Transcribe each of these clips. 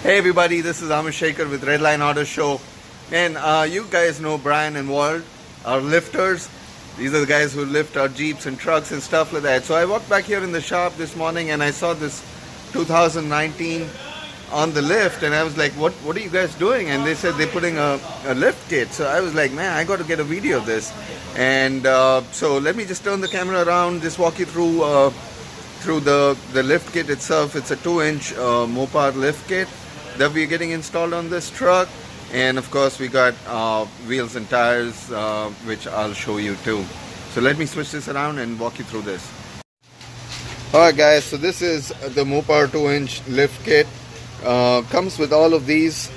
Hey everybody, this is Amish Shaker with Redline Auto Show. Man, you guys know Brian and Walt, our lifters. These are the guys who lift our Jeeps and trucks and stuff like that. So I walked back here in the shop this morning and I saw this 2019 on the lift and I was like, what are you guys doing? And they said they're putting a lift kit. So I was like, man, I got to get a video of this. And so let me just turn the camera around, just walk you through the lift kit itself. It's a 2-inch Mopar lift kit that we're getting installed on this truck, and of course we got wheels and tires, which I'll show you too. So let me switch this around and walk you through this. Alright guys, so this is the Mopar 2-inch lift kit. Comes with all of these.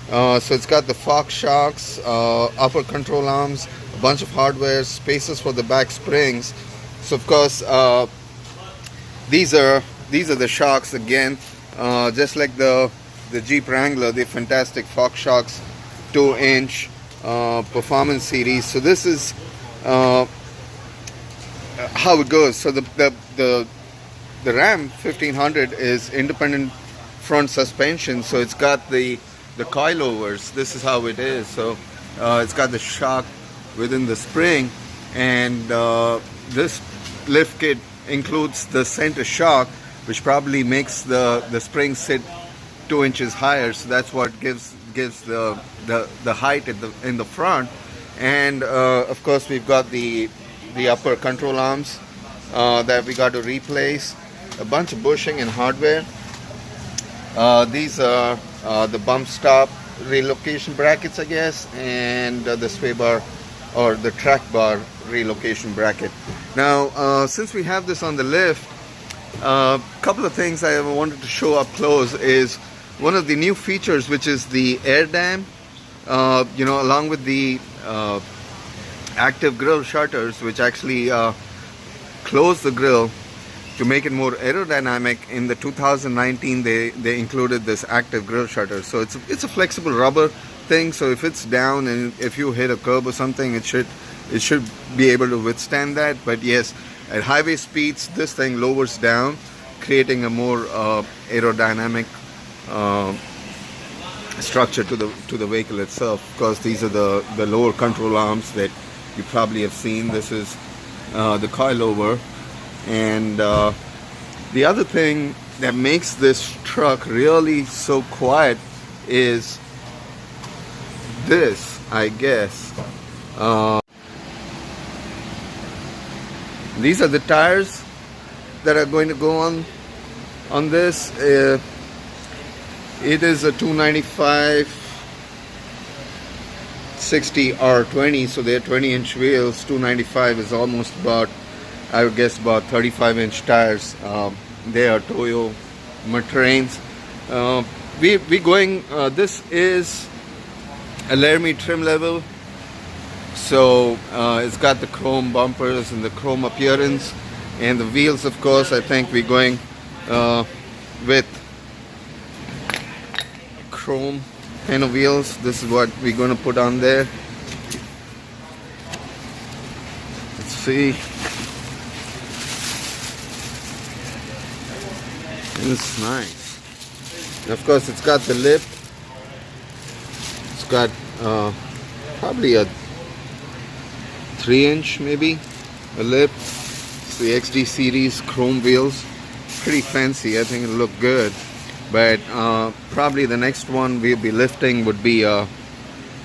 So it's got the fork shocks, upper control arms, a bunch of hardware, spaces for the back springs. So of course these are the shocks again, just like the Jeep Wrangler. They're fantastic fork shocks, 2-inch performance series. So this is how it goes. So the Ram 1500 is independent front suspension, so it's got the coilovers. This is how it is. So it's got the shock within the spring, and this lift kit includes the center shock, which probably makes the spring sit 2 inches higher. So that's what gives the height in the front. And of course we've got the upper control arms that we got to replace, a bunch of bushing and hardware. These are the bump stop relocation brackets, I guess, and the sway bar or the track bar relocation bracket. Now since we have this on the lift, a couple of things I wanted to show up close is one of the new features, which is the air dam, along with the active grill shutters, which actually close the grill to make it more aerodynamic. In the 2019 they included this active grill shutter. So it's a flexible rubber thing, so if it's down and if you hit a curb or something, it should be able to withstand that. But yes, at highway speeds this thing lowers down, creating a more aerodynamic structure to the vehicle itself. Of course, these are the lower control arms that you probably have seen. This is the coilover. And the other thing that makes this truck really so quiet is this, I guess. These are the tires that are going to go on this. It is a 295 60 R20, so they're 20-inch wheels. 295 is almost about, I would guess, about 35-inch tires. They are Toyo Terrains. We going. This is a LARAMIE trim level, so it's got the chrome bumpers and the chrome appearance, and the wheels. Of course, I think we're going with chrome kind of wheels. This is what we're going to put on there. Let's see. It's nice. And of course, it's got the lip. It's got probably a 3-inch, maybe, a lip. It's the XD series chrome wheels. Pretty fancy. I think it'll look good. But probably the next one we'll be lifting would be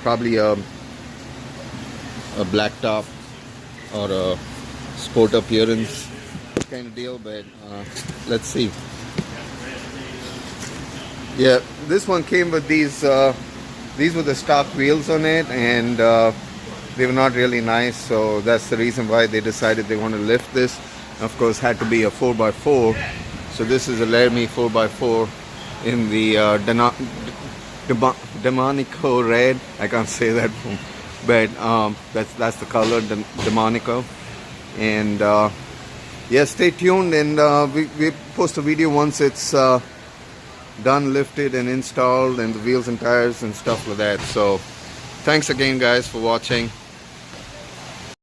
probably a black top or a sport appearance kind of deal. But let's see. Yeah, this one came with these were the stock wheels on it, and they were not really nice, so that's the reason why they decided they want to lift this. Of course, had to be a 4x4. So this is a LARAMIE 4x4 in the Demonico red. I can't say that, but that's the color, Demonico. And yeah, stay tuned, and we post a video once it's done, lifted and installed, and the wheels and tires and stuff like that. So thanks again guys for watching.